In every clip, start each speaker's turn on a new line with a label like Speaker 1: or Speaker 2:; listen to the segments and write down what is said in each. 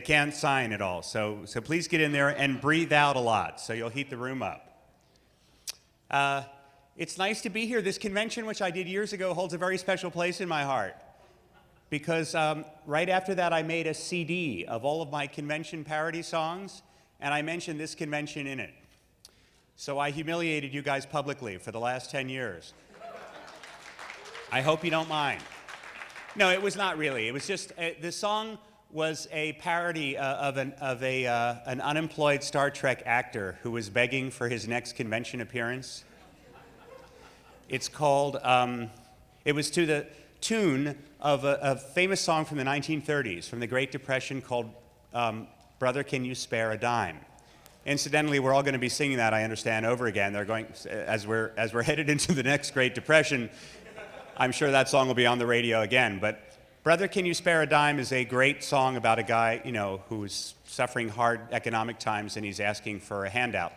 Speaker 1: can't sign at all. So please get in there and breathe out a lot so you'll heat the room up. It's nice to be here. This convention, which I did years ago, holds a very special place in my heart. Because right after that, I made a CD of all of my convention parody songs, and I mentioned this convention in it. So I humiliated you guys publicly for the last 10 years. I hope you don't mind. No, it was not really. It was just, the song was a parody of an unemployed Star Trek actor who was begging for his next convention appearance. It's called, it was to the tune of a famous song from the 1930s, from the Great Depression, called Brother, Can You Spare a Dime? Incidentally, we're all going to be singing that, I understand, over again. They're going, as we're headed into the next Great Depression, I'm sure that song will be on the radio again. But Brother, Can You Spare a Dime is a great song about a guy, you know, who's suffering hard economic times and he's asking for a handout.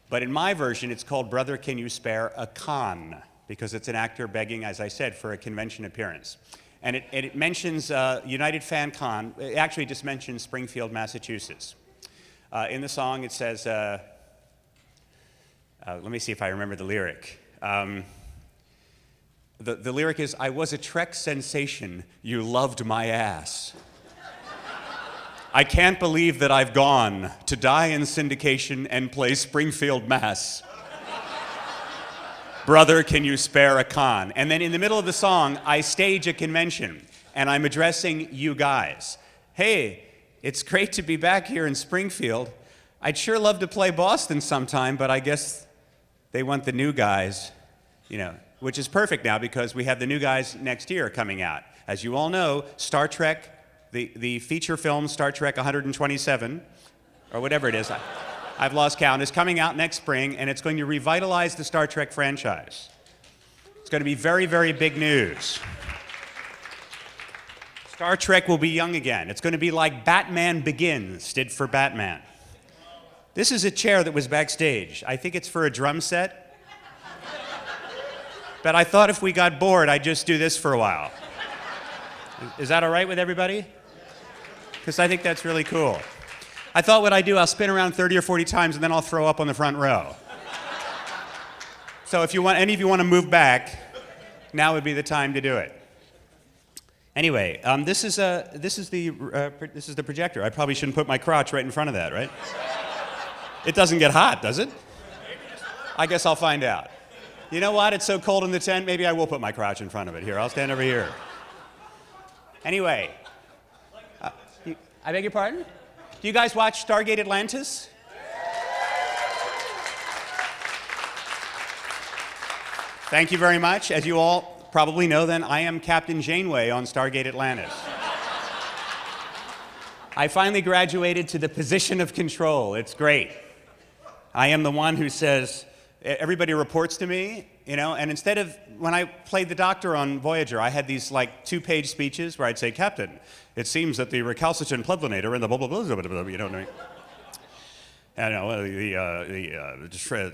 Speaker 1: But in my version, it's called Brother, Can You Spare a Con? Because it's an actor begging, as I said, for a convention appearance. And it mentions United Fan Con. It actually just mentions Springfield, Massachusetts. In the song, it says, let me see if I remember the lyric. The lyric is, I was a Trek sensation, you loved my ass. I can't believe that I've gone to die in syndication and play Springfield, Mass. Brother, can you spare a con? And then in the middle of the song, I stage a convention, and I'm addressing you guys. Hey, it's great to be back here in Springfield. I'd sure love to play Boston sometime, but I guess they want the new guys, you know, which is perfect now because we have the new guys next year coming out. As you all know, Star Trek, the feature film Star Trek 127, or whatever it is, I've lost count, is coming out next spring, and it's going to revitalize the Star Trek franchise. It's going to be very, very big news. Star Trek will be young again. It's going to be like Batman Begins did for Batman. This is a chair that was backstage. I think it's for a drum set. But I thought if we got bored, I'd just do this for a while. Is that all right with everybody? Because I think that's really cool. I thought what I do, I'll spin around 30 or 40 times and then I'll throw up on the front row. So if you want, any of you want to move back, now would be the time to do it. Anyway, this is the projector. I probably shouldn't put my crotch right in front of that, right? It doesn't get hot, does it? I guess I'll find out. You know what? It's so cold in the tent, maybe I will put my crotch in front of it. Here, I'll stand over here. Anyway, I beg your pardon? Do you guys watch STARGATE Atlantis? Thank you very much. As you all probably know then, I am Captain Janeway on STARGATE Atlantis. I finally graduated to the position of control. It's great. I am the one who says, everybody reports to me, you know, and instead of, when I played the Doctor on Voyager, I had these like 2-page speeches where I'd say, Captain, it seems that the recalcitrant plevlinator and the blah, blah, blah, blah, blah, blah, you know what I mean?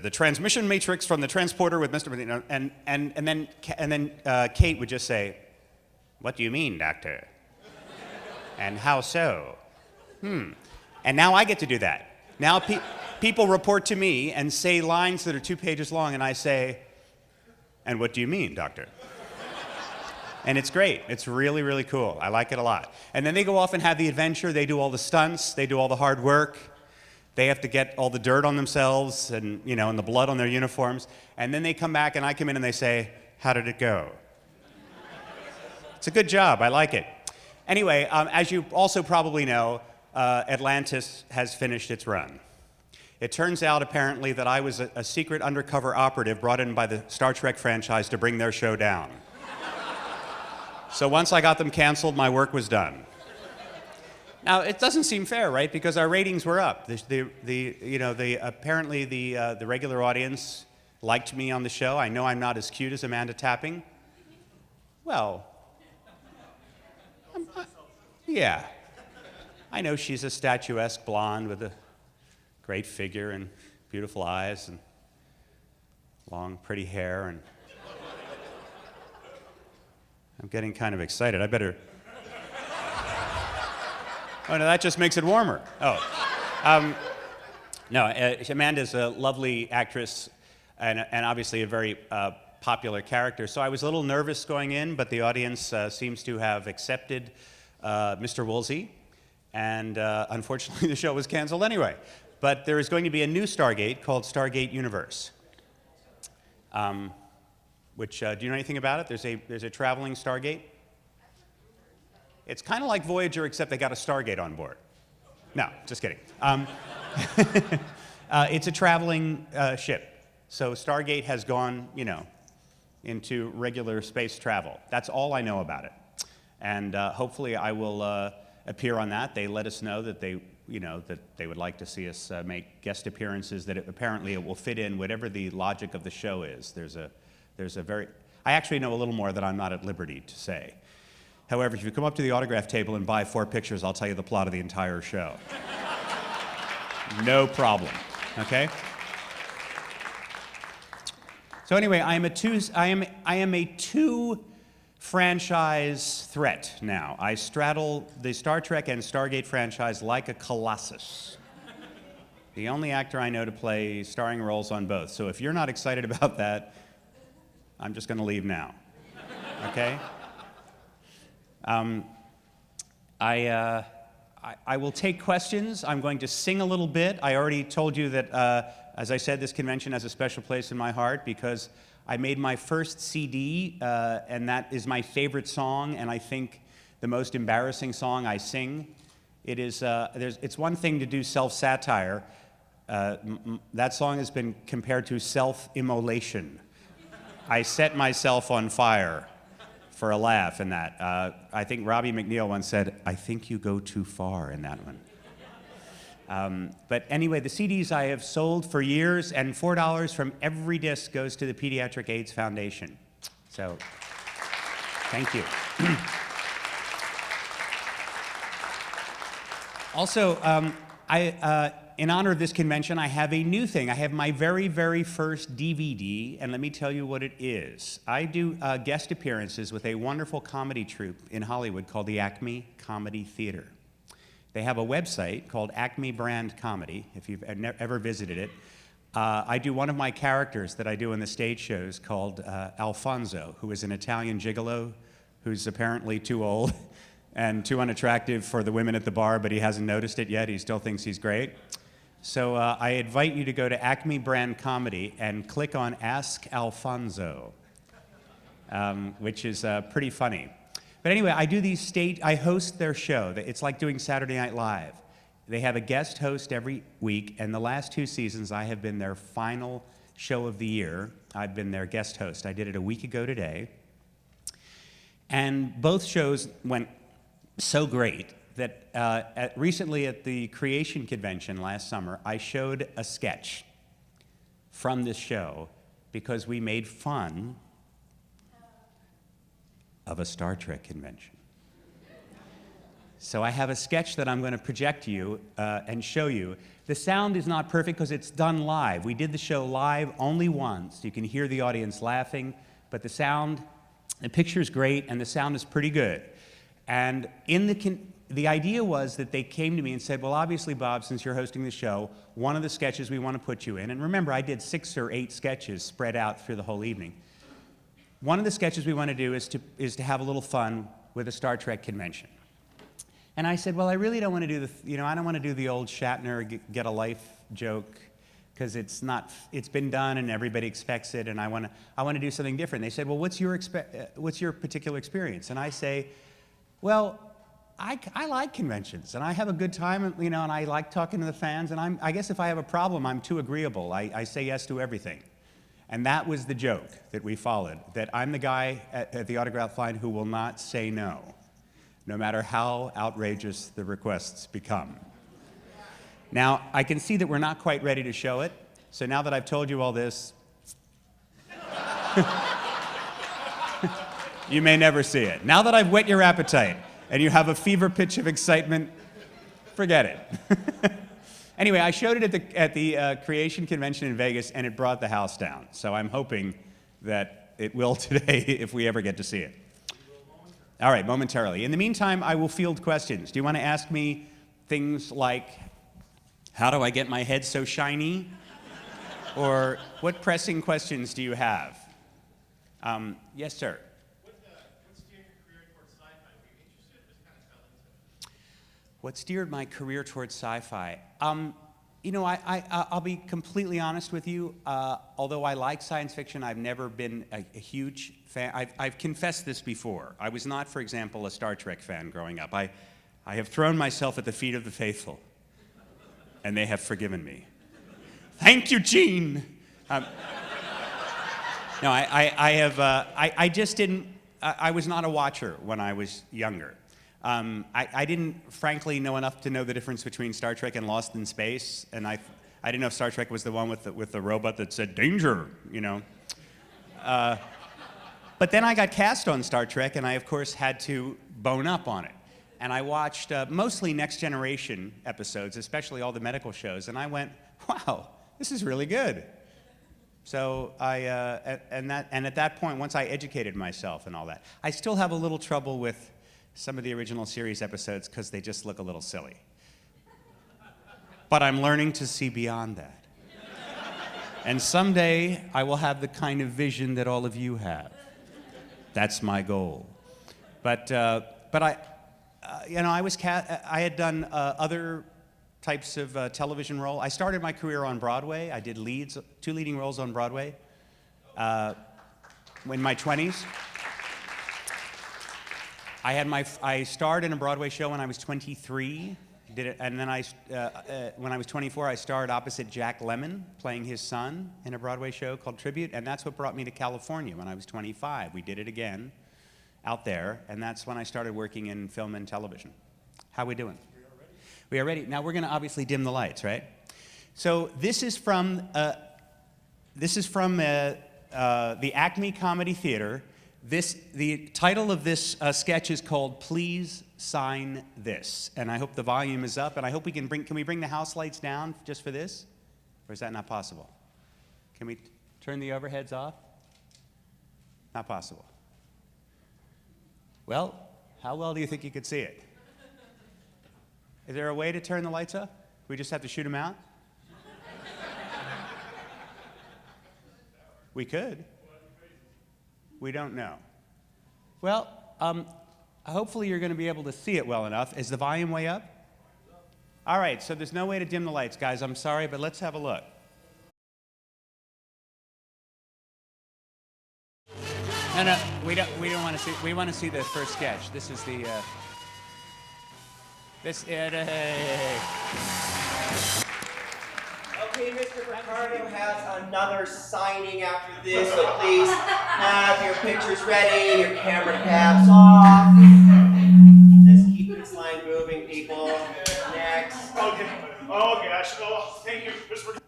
Speaker 1: The transmission matrix from the transporter with Mr. You know, and then Kate would just say, what do you mean, Doctor? And how so? And now I get to do that. Now people report to me and say lines that are 2 pages long, and I say, and what do you mean, Doctor? And it's great. It's really, really cool. I like it a lot. And then they go off and have the adventure. They do all the stunts. They do all the hard work. They have to get all the dirt on themselves and, you know, and the blood on their uniforms. And then they come back, and I come in and they say, how did it go? It's a good job. I like it. Anyway, as you also probably know, Atlantis has finished its run. It turns out, apparently, that I was a secret undercover operative brought in by the Star Trek franchise to bring their show down. So once I got them canceled, my work was done. Now, it doesn't seem fair, right? Because our ratings were up. Apparently the regular audience liked me on the show. I know I'm not as cute as Amanda Tapping. Well, yeah. I know she's a statuesque blonde with a great figure and beautiful eyes and long, pretty hair, and I'm getting kind of excited. I better Oh, no, that just makes it warmer. Oh. No, Amanda's a lovely actress and obviously a very popular character. So I was a little nervous going in, but the audience seems to have accepted Mr. Woolsey. And unfortunately, the show was canceled anyway. But there is going to be a new Stargate called Stargate Universe. Which, do you know anything about it? There's a traveling Stargate. It's kind of like Voyager, except they got a Stargate on board. No, just kidding. It's a traveling ship. So Stargate has gone, into regular space travel. That's all I know about it. And hopefully I will appear on that. They let us know that they would like to see us make guest appearances, that apparently it will fit in whatever the logic of the show is. I actually know a little more that I'm not at liberty to say. However, if you come up to the autograph table and buy 4 pictures, I'll tell you the plot of the entire show. No problem, okay? So anyway, I am a two franchise threat now. I straddle the Star Trek and Stargate franchise like a colossus. The only actor I know to play starring roles on both. So if you're not excited about that, I'm just going to leave now. Okay? I will take questions. I'm going to sing a little bit. I already told you that, as I said, this convention has a special place in my heart because I made my first CD, and that is my favorite song, and I think the most embarrassing song I sing. It's one thing to do self-satire. That song has been compared to self-immolation. I set myself on fire for a laugh in that. I think Robbie McNeil once said, "I think you go too far" in that one. But anyway, the CDs I have sold for years, and $4 from every disc goes to the Pediatric AIDS Foundation. So, thank you. Also, in honor of this convention, I have a new thing. I have my very, very first DVD, and let me tell you what it is. I do guest appearances with a wonderful comedy troupe in Hollywood called the Acme Comedy Theater. They have a website called Acme Brand Comedy, if you've ever visited it. I do one of my characters that I do in the stage shows called Alfonso, who is an Italian gigolo who's apparently too old and too unattractive for the women at the bar, but he hasn't noticed it yet. He still thinks he's great. So I invite you to go to Acme Brand Comedy and click on Ask Alfonso, which is pretty funny. But anyway, I host their show. It's like doing Saturday Night Live. They have a guest host every week, and the last 2 seasons I have been their final show of the year. I've been their guest host. I did it a week ago today. And both shows went so great that recently at the Creation Convention last summer, I showed a sketch from this show because we made fun of a Star Trek convention. So I have a sketch that I'm going to project to you and show you. The sound is not perfect because it's done live. We did the show live only once. You can hear the audience laughing, but the picture's great and the sound is pretty good. And the idea was that they came to me and said, well, obviously, Bob, since you're hosting the show, one of the sketches we want to put you in, and remember, I did 6 or 8 sketches spread out through the whole evening. One of the sketches we want to do is to have a little fun with a Star Trek convention. And I said, well, I really don't want to do I don't want to do the old Shatner get a life joke, because it's been done and everybody expects it, and I want to do something different. They said, well, what's your particular experience? And I say, well, I like conventions, and I have a good time, and I like talking to the fans, and I guess if I have a problem, I'm too agreeable. I say yes to everything. And that was the joke that we followed, that I'm the guy at the autograph line who will not say no matter how outrageous the requests become. Now, I can see that we're not quite ready to show it, so now that I've told you all this, you may never see it. Now that I've whet your appetite, and you have a fever pitch of excitement, forget it. Anyway, I showed it at the Creation Convention in Vegas, and it brought the house down. So I'm hoping that it will today if we ever get to see it. All right, momentarily. In the meantime, I will field questions. Do you want to ask me things like, how do I get my head so shiny? Or what pressing questions do you have? Yes, sir. What steered my career towards sci-fi? You know, I'll be completely honest with you. Although I like science fiction, I've never been a huge fan. I've confessed this before. I was not, for example, a Star Trek fan growing up. I have thrown myself at the feet of the faithful, and they have forgiven me. Thank you, Gene. No, I just didn't. I was not a watcher when I was younger. I didn't, frankly, know enough to know the difference between Star Trek and Lost in Space, and I didn't know if Star Trek was the one with the robot that said "danger," you know. But then I got cast on Star Trek, and I, of course, had to bone up on it. And I watched mostly Next Generation episodes, especially all the medical shows, and I went, "Wow, this is really good." So and at that point, once I educated myself and all that, I still have a little trouble with some of the original series episodes because they just look a little silly. But I'm learning to see beyond that. And someday I will have the kind of vision that all of you have. That's my goal. But I, you know, I had done other types of television role. I started my career on Broadway. I did two leading roles on Broadway in my 20s. I starred in a Broadway show when I was 23. And then when I was 24, I starred opposite Jack Lemmon, playing his son in a Broadway show called Tribute. And that's what brought me to California when I was 25. We did it again out there, and that's when I started working in film and television. How we doing? We are ready. Now we're going to obviously dim the lights, right? So this is from the Acme Comedy Theater. The title of this sketch is called "Please Sign This," and I hope the volume is up, and I hope we can we bring the house lights down just for this? Or is that not possible? Can we turn the overheads off? Not possible. Well, how well do you think you could see it? Is there a way to turn the lights up? We just have to shoot them out? We could. We don't know. Well, hopefully you're going to be able to see it well enough. Is the volume way up? All right, so there's no way to dim the lights, guys. I'm sorry, but let's have a look. No, we don't want to see. We want to see the first sketch. This is the.
Speaker 2: Okay, Mr. Picardo has another signing after this, so please have your pictures ready, your camera caps off. Let's keep this line moving, people. Next.
Speaker 3: Okay. Oh gosh. Oh, thank you, Mr.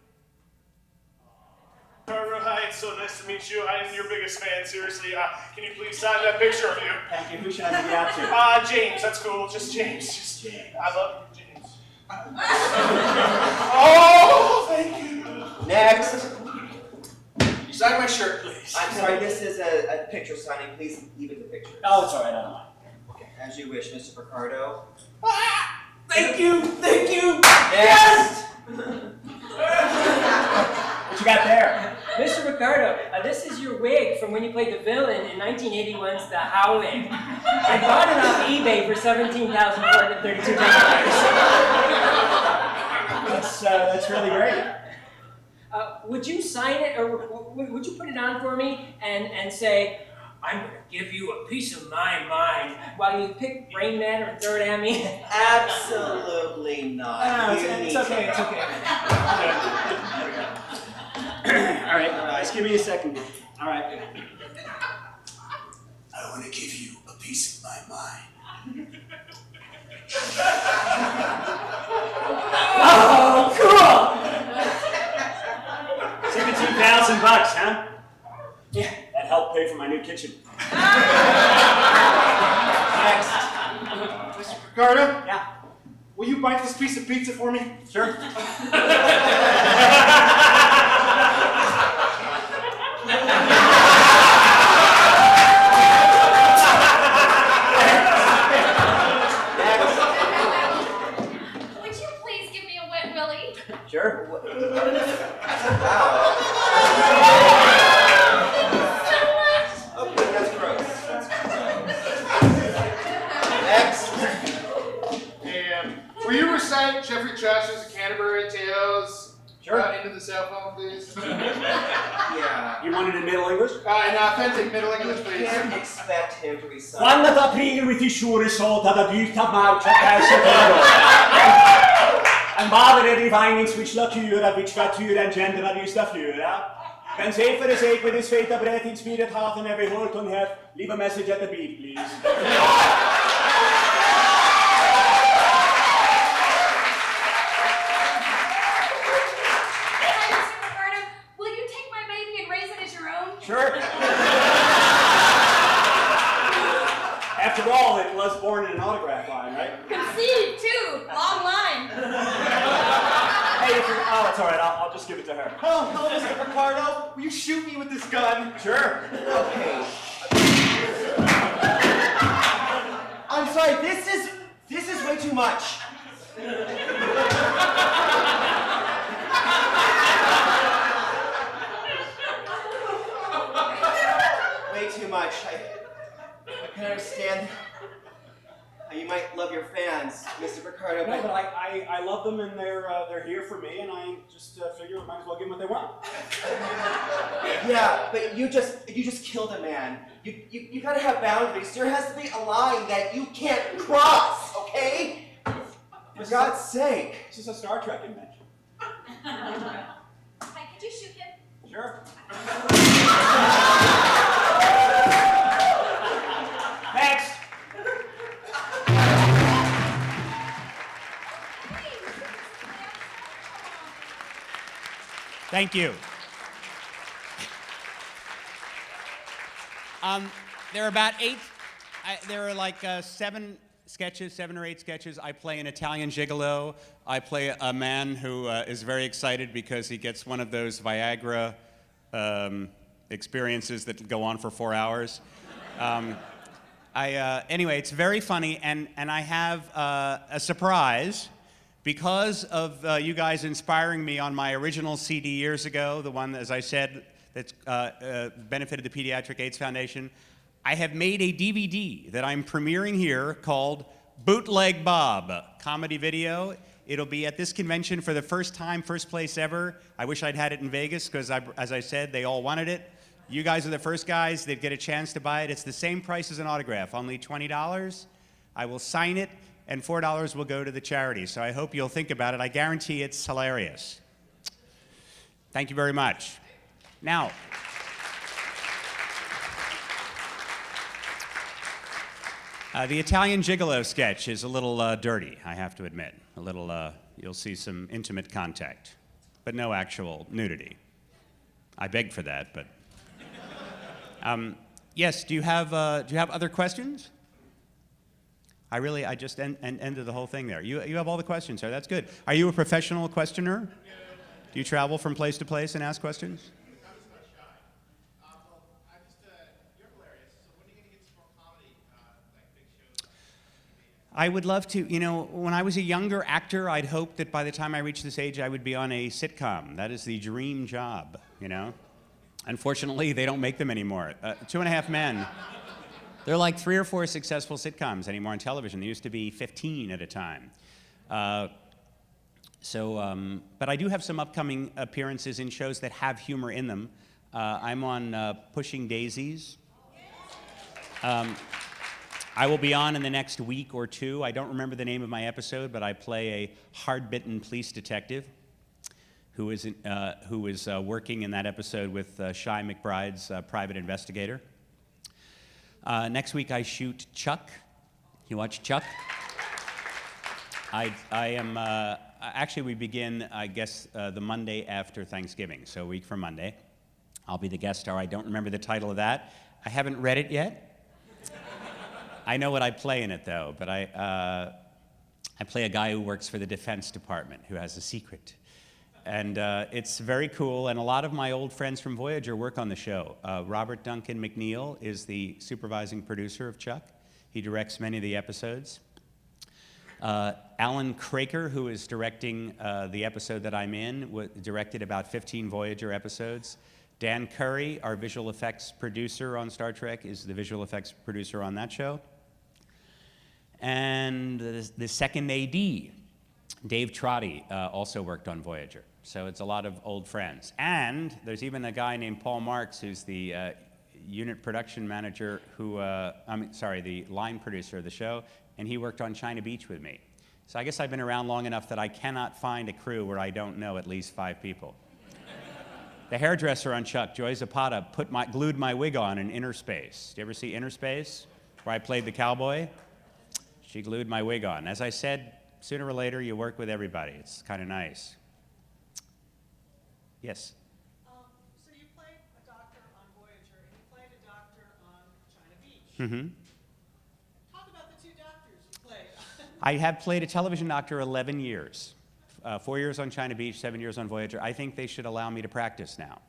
Speaker 3: Picardo. Hi, it's so nice to meet you. I am your biggest fan, seriously. Can you please sign that picture of you?
Speaker 2: Thank you. Who should I give it out to?
Speaker 3: James, that's cool. Just James. Just James. I love you, James. Oh, thank you.
Speaker 2: Next.
Speaker 3: You sign my shirt, please.
Speaker 2: I'm sorry, this is a picture signing. Please leave it the picture.
Speaker 3: Oh, it's all right. I don't mind.
Speaker 2: Okay, as you wish, Mr. Picardo.
Speaker 3: Thank you. Thank you.
Speaker 2: Yes!
Speaker 4: What you got there? Mr. Picardo, this is your wig from when you played the villain in 1981's The Howling. I bought it off eBay for $17,432.
Speaker 2: That's really great.
Speaker 4: Would you sign it, or would you put it on for me and say, "I'm going to give you a piece of my mind," while you pick Rain Man or throw it at me?
Speaker 2: Absolutely not.
Speaker 4: It's okay, it's okay.
Speaker 5: All right, just give me a second. All right.
Speaker 3: I want to give you a piece of my mind.
Speaker 5: Oh, cool! $17,000, huh?
Speaker 4: Yeah.
Speaker 5: That helped pay for my new kitchen.
Speaker 2: Next.
Speaker 3: Mr. Picardo?
Speaker 5: Yeah.
Speaker 3: Will you bite this piece of pizza for me?
Speaker 5: Sure.
Speaker 3: trashes and Canterbury Tales
Speaker 5: Sure.
Speaker 3: into the cell phone, please?
Speaker 2: Yeah.
Speaker 5: You want it in Middle English?
Speaker 3: In authentic Middle English,
Speaker 2: You
Speaker 3: please.
Speaker 2: can't expect him to recite.
Speaker 5: Quando t'aprire ti sciure sotto da dyta marcia perse En badere divinings which lacura, which vatura and gender is the flura. Can say for the sake with his fate a breath in spirit, heart, and every whole tongue have. Leave a message at the beat, please. Sure. After all, it was born in an autograph line, right?
Speaker 6: Conceived too. Long line.
Speaker 5: Hey, it's all right. I'll just give it to her.
Speaker 2: Oh, hello, Mr. Picardo. Will you shoot me with this gun?
Speaker 5: Sure.
Speaker 2: Okay. I'm sorry. This is way too much. Way too much. I can understand how you might love your fans, Mr. Picardo,
Speaker 5: No, but I love them and they're here for me, and I just figure I might as well give them what they want.
Speaker 2: yeah, but you just killed a man. You gotta have boundaries. There has to be a line that you can't cross, okay? For God's sake.
Speaker 5: This is a Star Trek invention.
Speaker 6: Hey, could you shoot him?
Speaker 5: Sure. Next.
Speaker 1: Thank you. There are about there are like seven or eight sketches. I play an Italian gigolo. I play a man who is very excited because he gets one of those Viagra experiences that go on for 4 hours. Anyway, it's very funny, and I have a surprise. Because of you guys inspiring me on my original CD years ago, the one, as I said, that's benefited the Pediatric AIDS Foundation, I have made a DVD that I'm premiering here called Bootleg Bob, comedy video. It'll be at this convention for the first time, first place ever. I wish I'd had it in Vegas because, as I said, they all wanted it. You guys are the first guys that get a chance to buy it. It's the same price as an autograph, only $20. I will sign it, and $4 will go to the charity. So I hope you'll think about it. I guarantee it's hilarious. Thank you very much. Now, the Italian gigolo sketch is a little dirty, I have to admit. A little, you'll see some intimate contact, but no actual nudity. I beg for that, but. Yes, do you have other questions? I just ended the whole thing there. You have all the questions there. That's good. Are you a professional questioner? Do you travel from place to place and ask questions?
Speaker 3: I'm just not shy. You're hilarious. So when are you going to get some more comedy, like big shows?
Speaker 1: I would love to. You know, when I was a younger actor, I'd hoped that by the time I reached this age, I would be on a sitcom. That is the dream job, you know? Unfortunately, they don't make them anymore. 2.5 Men. There are like 3 or 4 successful sitcoms anymore on television. There used to be 15 at a time. But I do have some upcoming appearances in shows that have humor in them. I'm on Pushing Daisies. I will be on in the next week or 2. I don't remember the name of my episode, but I play a hard-bitten police detective who is working in that episode with Shy McBride's private investigator. Next week I shoot Chuck. You watch Chuck? I am, actually we begin, I guess, the Monday after Thanksgiving, so a week from Monday. I'll be the guest star. I don't remember the title of that. I haven't read it yet. I know what I play in it though, but I play a guy who works for the Defense Department who has a secret. And it's very cool, and a lot of my old friends from Voyager work on the show. Robert Duncan McNeil is the supervising producer of Chuck. He directs many of the episodes. Alan Craker, who is directing the episode that I'm in, directed about 15 Voyager episodes. Dan Curry, our visual effects producer on Star Trek, is the visual effects producer on that show. And the second AD Dave Trotty also worked on Voyager. So it's a lot of old friends. And there's even a guy named Paul Marks, who's the unit production manager the line producer of the show, and he worked on China Beach with me. So I guess I've been around long enough that I cannot find a crew where I don't know at least 5 people. The hairdresser on Chuck, Joy Zapata, glued my wig on in Inner Space. Do you ever see Inner Space, where I played the cowboy? She glued my wig on. As I said, sooner or later you work with everybody. It's kind of nice. Yes?
Speaker 7: So you played a doctor on Voyager, and you played a doctor on China Beach.
Speaker 1: Mm-hmm.
Speaker 7: Talk about the 2 doctors you played.
Speaker 1: I have played a television doctor 11 years. 4 years on China Beach, 7 years on Voyager. I think they should allow me to practice now.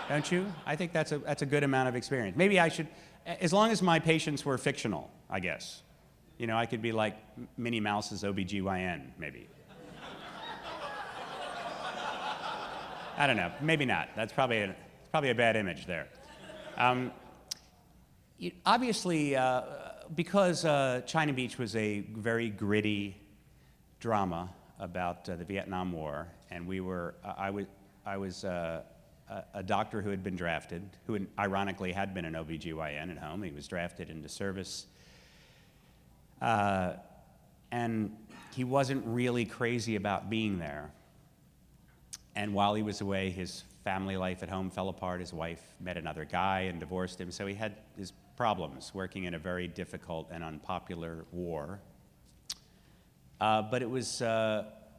Speaker 1: Don't you? I think that's a good amount of experience. Maybe I should, as long as my patients were fictional, I guess. You know, I could be like Minnie Mouse's OBGYN, maybe. I don't know, maybe not. That's probably a bad image there. Obviously, because China Beach was a very gritty drama about the Vietnam War, and I was a doctor who had been drafted, who ironically had been an OBGYN at home. He was drafted into service. And he wasn't really crazy about being there. And while he was away, his family life at home fell apart. His wife met another guy and divorced him. So he had his problems working in a very difficult and unpopular war. But it was,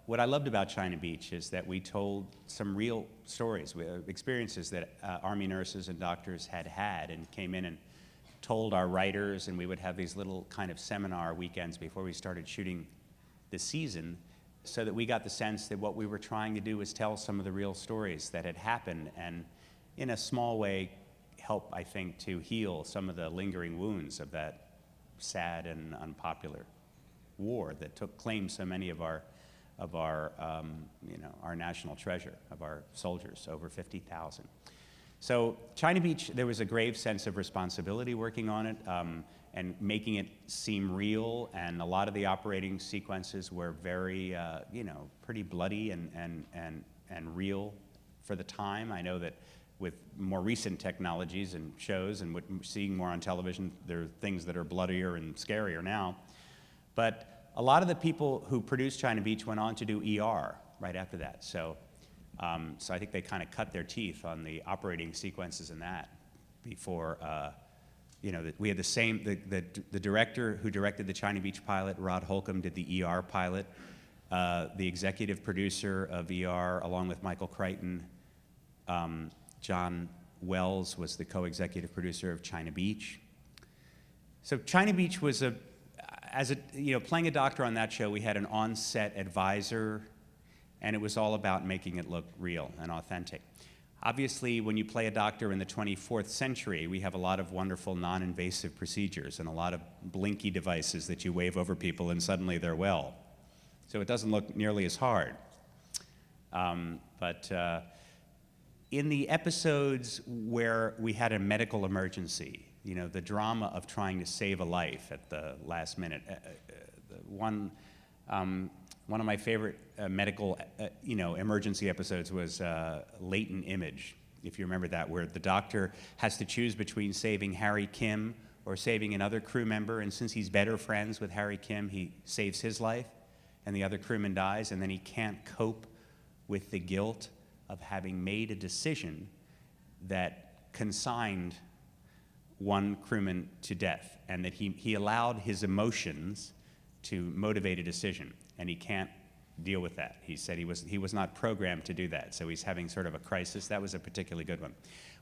Speaker 1: what I loved about China Beach is that we told some real stories, experiences that Army nurses and doctors had had, and came in and told our writers, and we would have these little kind of seminar weekends before we started shooting the season, so that we got the sense that what we were trying to do was tell some of the real stories that had happened, and in a small way help, I think, to heal some of the lingering wounds of that sad and unpopular war that claimed so many of our national treasure, of our soldiers, over 50,000. So China Beach, there was a grave sense of responsibility working on it, and making it seem real, and a lot of the operating sequences were very, pretty bloody and real for the time. I know that with more recent technologies and shows and seeing more on television, there are things that are bloodier and scarier now. But a lot of the people who produced China Beach went on to do ER right after that. So I think they kind of cut their teeth on the operating sequences in that before, we had the same, the director who directed the China Beach pilot, Rod Holcomb, did the ER pilot. The executive producer of ER, along with Michael Crichton, John Wells was the co-executive producer of China Beach. So China Beach was playing a doctor on that show, we had an on-set advisor, and it was all about making it look real and authentic. Obviously, when you play a doctor in the 24th century, we have a lot of wonderful non-invasive procedures and a lot of blinky devices that you wave over people and suddenly they're well. So it doesn't look nearly as hard. But in the episodes where we had a medical emergency, the drama of trying to save a life at the last minute, one of my favorite medical, emergency episodes was Latent Image, if you remember that, where the doctor has to choose between saving Harry Kim or saving another crew member, and since he's better friends with Harry Kim, he saves his life, and the other crewman dies, and then he can't cope with the guilt of having made a decision that consigned one crewman to death, and that he allowed his emotions to motivate a decision, and he can't deal with that. He said he was not programmed to do that, so he's having sort of a crisis. That was a particularly good one.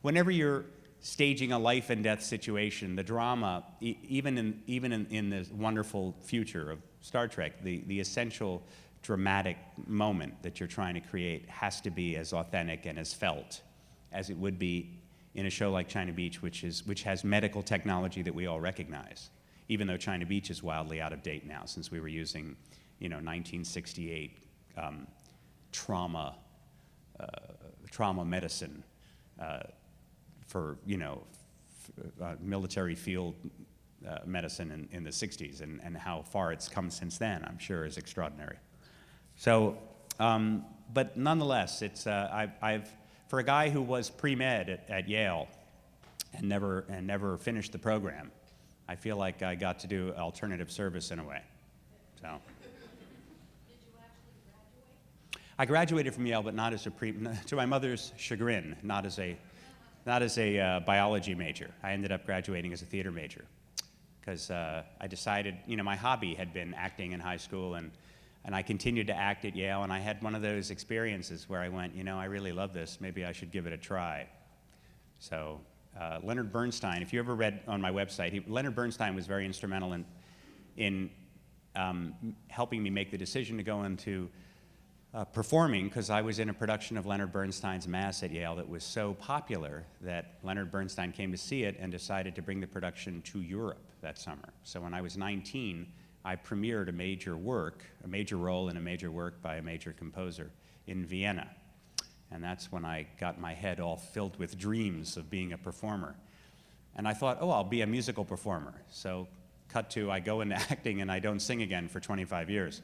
Speaker 1: Whenever you're staging a life and death situation, the drama, even in the wonderful future of Star Trek, the essential dramatic moment that you're trying to create has to be as authentic and as felt as it would be in a show like China Beach, which has medical technology that we all recognize, even though China Beach is wildly out of date now, since we were using 1968 trauma medicine for military field medicine in the 60s, and how far it's come since then, I'm sure, is extraordinary. So, but nonetheless, it's, for a guy who was pre-med at Yale and never finished the program, I feel like I got to do alternative service in a way. So.
Speaker 6: Did you actually graduate?
Speaker 1: I graduated from Yale, but not as to my mother's chagrin, not as a biology major. I ended up graduating as a theater major because I decided, you know, my hobby had been acting in high school, and I continued to act at Yale, and I had one of those experiences where I went, you know, I really love this, maybe I should give it a try. So Leonard Bernstein, if you ever read on my website, Leonard Bernstein was very instrumental in helping me make the decision to go into performing, because I was in a production of Leonard Bernstein's Mass at Yale that was so popular that Leonard Bernstein came to see it and decided to bring the production to Europe that summer. So when I was 19, I premiered a major role in a major work by a major composer in Vienna. And that's when I got my head all filled with dreams of being a performer. And I thought, oh, I'll be a musical performer. So cut to, I go into acting and I don't sing again for 25 years.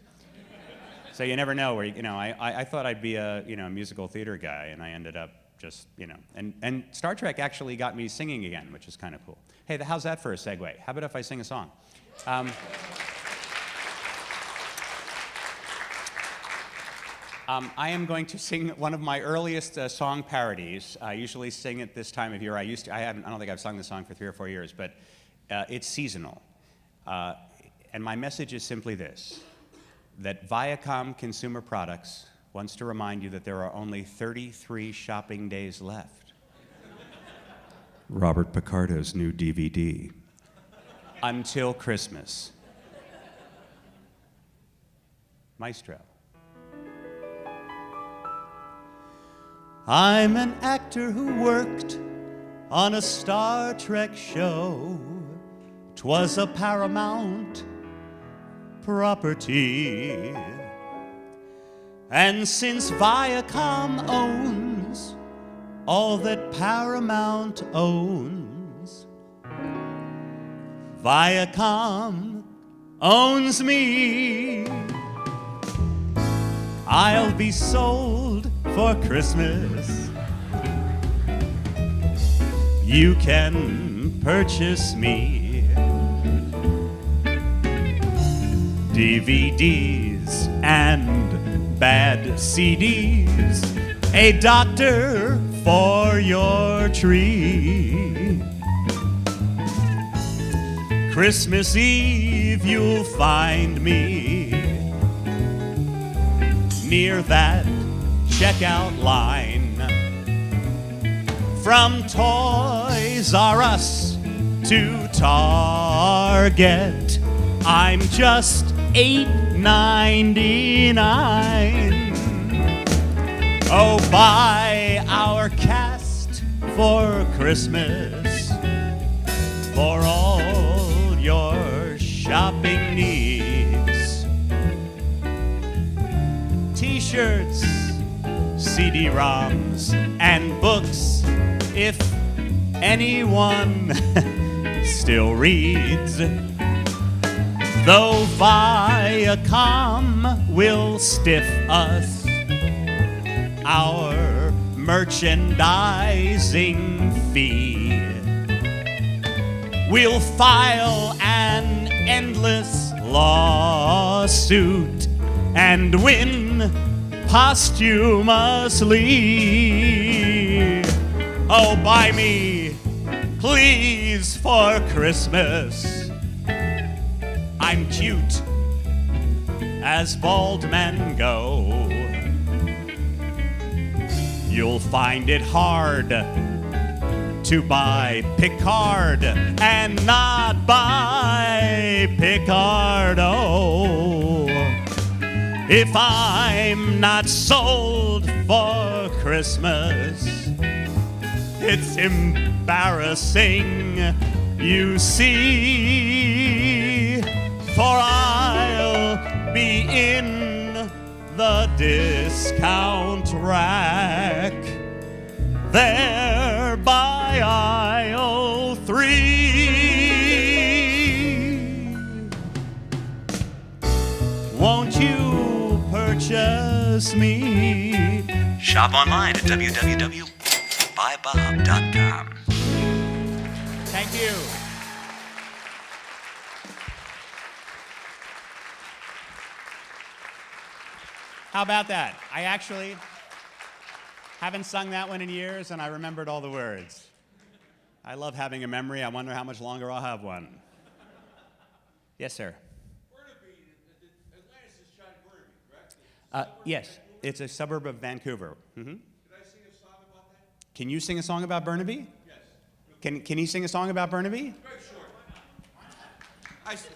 Speaker 1: So you never know where, you know, I thought I'd be a, you know, a musical theater guy, and I ended up just, you know, and Star Trek actually got me singing again, which is kind of cool. Hey, how's that for a segue? How about if I sing a song? I am going to sing one of my earliest song parodies. I usually sing it this time of year. I don't think I've sung the song for 3 or 4 years, but it's seasonal. And my message is simply this, that Viacom Consumer Products wants to remind you that there are only 33 shopping days left. Robert Picardo's new DVD. Until Christmas. Maestro. I'm an actor who worked on a Star Trek show. 'Twas a Paramount property. And since Viacom owns all that Paramount owns, Viacom owns me. I'll be sold for Christmas. You can purchase me. DVDs and bad CDs, a doctor for your tree. Christmas Eve you'll find me near that checkout line. From Toys R Us to Target, I'm just $8.99. Oh, buy our cast for Christmas, for all your shopping needs. T-shirts, CD-ROMs, and books, if anyone still reads. Though Viacom will stiff us our merchandising fee, we'll file an endless lawsuit and win posthumously. Oh, buy me, please, for Christmas. I'm cute as bald men go. You'll find it hard to buy Picard and not buy Picardo. If I'm not sold for Christmas, it's embarrassing, you see. For I'll be in the discount rack there by aisle 3. just me.
Speaker 8: Shop online at www.buybob.com.
Speaker 1: Thank you. How about that? I actually haven't sung that one in years, and I remembered all the words. I love having a memory. I wonder how much longer I'll have one. Yes, sir.
Speaker 9: Burnaby, Atlantis is shot in Burnaby, correct?
Speaker 1: Yes, it's a suburb of Vancouver.
Speaker 9: Could I sing a song about that?
Speaker 1: Can you sing a song about Burnaby?
Speaker 9: Yes.
Speaker 1: Can you sing a song about Burnaby?
Speaker 9: Very short. All right.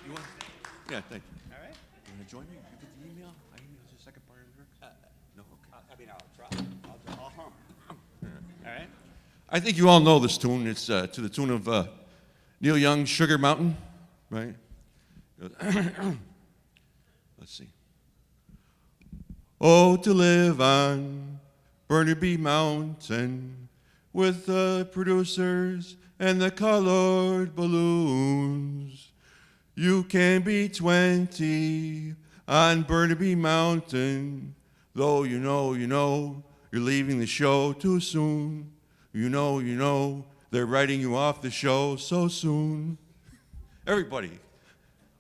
Speaker 9: You want? Yeah, thank you.
Speaker 1: All right.
Speaker 9: You want to join me? You get the email? I emailed the second part of the lyrics? No, okay.
Speaker 1: I mean, I'll try. I'll hum. All right.
Speaker 9: I think you all know this tune. It's to the tune of Neil Young's Sugar Mountain, right? Let's see. Oh, to live on Burnaby Mountain with the producers and the colored balloons. You can be 20 on Burnaby Mountain, though you know, you're leaving the show too soon. You know, they're writing you off the show so soon. Everybody.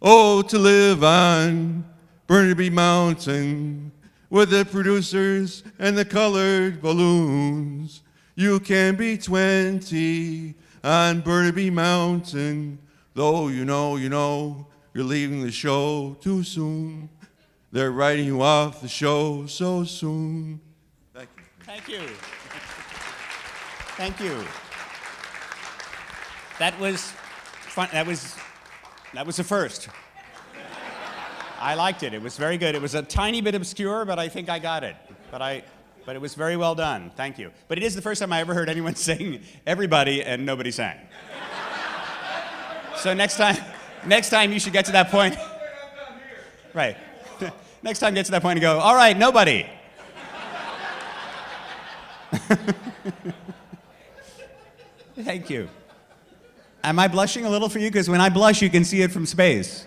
Speaker 9: Oh, to live on Burnaby Mountain with the producers and the colored balloons. You can be 20 on Burnaby Mountain, though you know, you're leaving the show too soon. They're writing you off the show so soon. Thank you.
Speaker 1: Thank you. Thank you. That was fun. That was a first. I liked it. It was very good. It was a tiny bit obscure, but I think I got it. But it was very well done. Thank you. But it is the first time I ever heard anyone sing "Everybody" and nobody sang. So next time you should get to that point. Right. Next time get to that point and go, all right, nobody. Thank you. Am I blushing a little for you? Because when I blush, you can see it from space.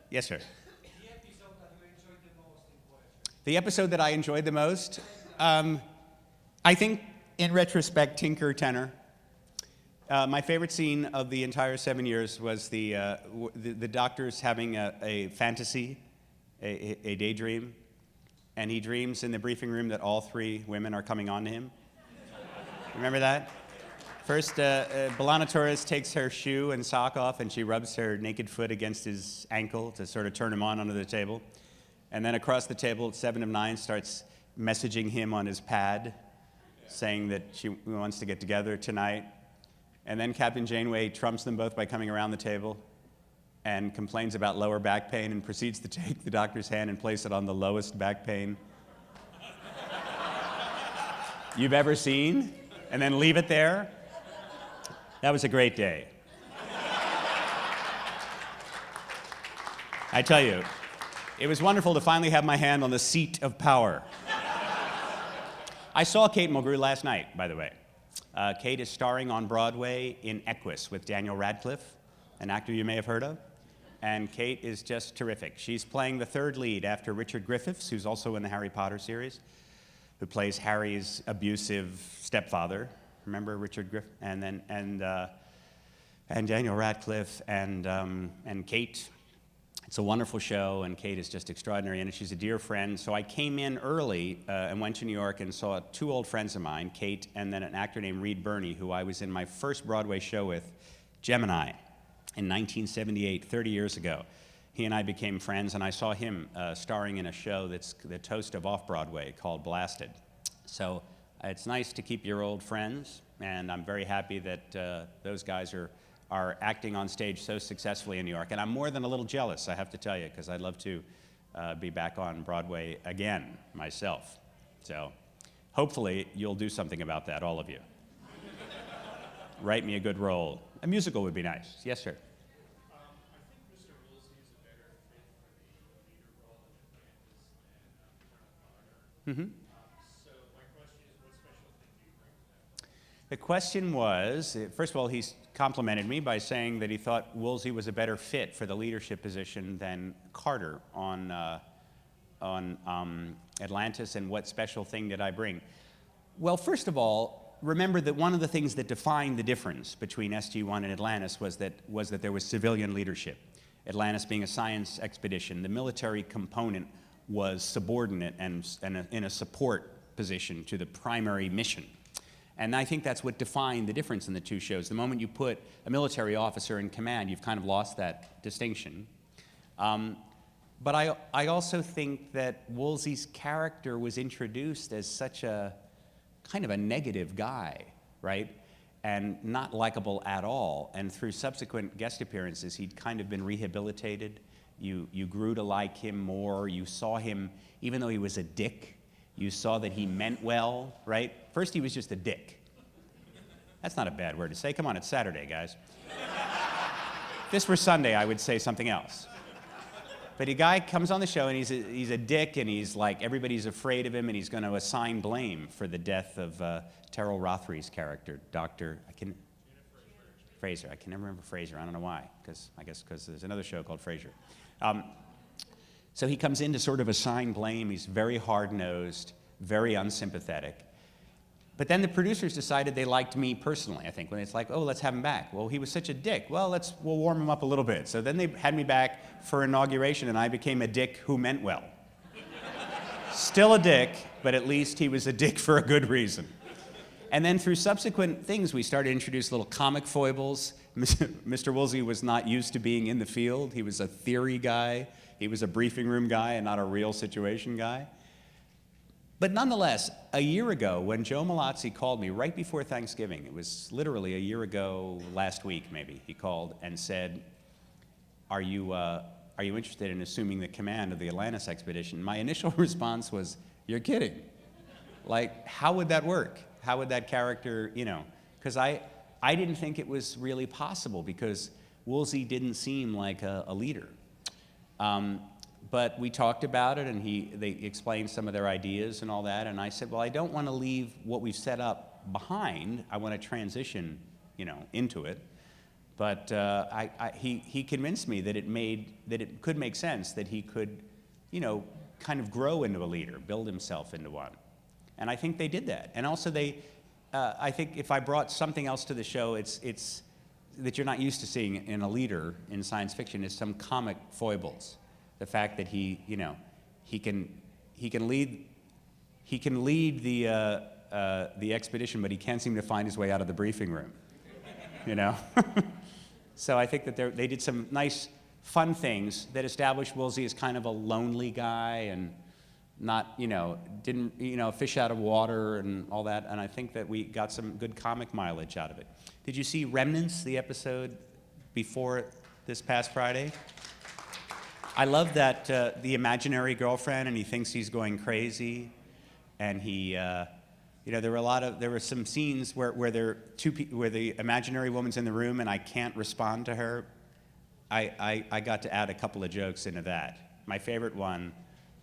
Speaker 1: Yes, sir. The episode that I enjoyed the most? I think, in retrospect, Tinker Tenor. My favorite scene of the entire 7 years was the doctor's having a fantasy, a daydream, and he dreams in the briefing room that all three women are coming on to him. Remember that? First, B'Elanna Torres takes her shoe and sock off, and she rubs her naked foot against his ankle to sort of turn him on under the table. And then across the table, 7 of 9 starts messaging him on his pad, saying that she wants to get together tonight. And then Captain Janeway trumps them both by coming around the table and complains about lower back pain and proceeds to take the doctor's hand and place it on the lowest back pain you've ever seen, and then leave it there. That was a great day. I tell you, it was wonderful to finally have my hand on the seat of power. I saw Kate Mulgrew last night, by the way. Kate is starring on Broadway in Equus with Daniel Radcliffe, an actor you may have heard of. And Kate is just terrific. She's playing the third lead after Richard Griffiths, who's also in the Harry Potter series, who plays Harry's abusive stepfather. Remember Richard Griffiths? And Daniel Radcliffe and Kate. It's a wonderful show, and Kate is just extraordinary, and she's a dear friend. So I came in early and went to New York and saw 2 old friends of mine, Kate and then an actor named Reed Birney, who I was in my first Broadway show with, Gemini, in 1978, 30 years ago. He and I became friends, and I saw him starring in a show that's the toast of off-Broadway called Blasted. So it's nice to keep your old friends, and I'm very happy that those guys are acting on stage so successfully in New York. And I'm more than a little jealous, I have to tell you, because I'd love to be back on Broadway again myself. So hopefully you'll do something about that, all of you. Write me a good role. A musical would be nice. Yes, sir.
Speaker 3: I think Mr. Woolsey is a better fit for the leader role in Atlantis than Colonel Carter. So my question is, what special thing do you bring to that?
Speaker 1: The question was, first of all, he complimented me by saying that he thought Woolsey was a better fit for the leadership position than Carter on Atlantis, and what special thing did I bring? Well, first of all, remember that one of the things that defined the difference between SG1 and Atlantis was that there was civilian leadership. Atlantis being a science expedition, the military component was subordinate and in a support position to the primary mission. And I think that's what defined the difference in the two shows. The moment you put a military officer in command, you've kind of lost that distinction. But I also think that Woolsey's character was introduced as such a kind of a negative guy, right? And not likable at all. And through subsequent guest appearances, he'd kind of been rehabilitated. You grew to like him more. You saw him, even though he was a dick, you saw that he meant well, right? First, he was just a dick. That's not a bad word to say. Come on, it's Saturday, guys. If this were Sunday, I would say something else. But a guy comes on the show, and he's a dick, and he's like, everybody's afraid of him, and he's going to assign blame for the death of Terrell Rothery's character, Fraser. I can never remember Fraser. I don't know why, because there's another show called Frasier. So he comes in to sort of assign blame. He's very hard-nosed, very unsympathetic. But then the producers decided they liked me personally, I think, when it's like, oh, let's have him back. Well, he was such a dick. Well, we'll warm him up a little bit. So then they had me back for inauguration, and I became a dick who meant well. Still a dick, but at least he was a dick for a good reason. And then through subsequent things, we started to introduce little comic foibles. Mr. Woolsey was not used to being in the field. He was a theory guy. He was a briefing room guy and not a real situation guy. But nonetheless, a year ago, when Joe Malazzi called me right before Thanksgiving, it was literally a year ago, last week maybe, he called and said, are you interested in assuming the command of the Atlantis expedition? My initial response was, you're kidding. Like, how would that work? How would that character, because I didn't think it was really possible, because Woolsey didn't seem like a leader. But we talked about it, and they explained some of their ideas and all that, and I said, well, I don't want to leave what we've set up behind. I want to transition, into it. But he convinced me that it could make sense, that he could, kind of grow into a leader, build himself into one. And I think they did that. And also I think if I brought something else to the show, it's that you're not used to seeing in a leader in science fiction, is some comic foibles. The fact that he can lead the expedition, but he can't seem to find his way out of the briefing room, So I think that they did some nice, fun things that established Woolsey as kind of a lonely guy and not, didn't, fish out of water and all that. And I think that we got some good comic mileage out of it. Did you see Remnants, the episode before this past Friday? I love that the imaginary girlfriend, and he thinks he's going crazy, and he, there were some scenes where the imaginary woman's in the room, and I can't respond to her. I got to add a couple of jokes into that. My favorite one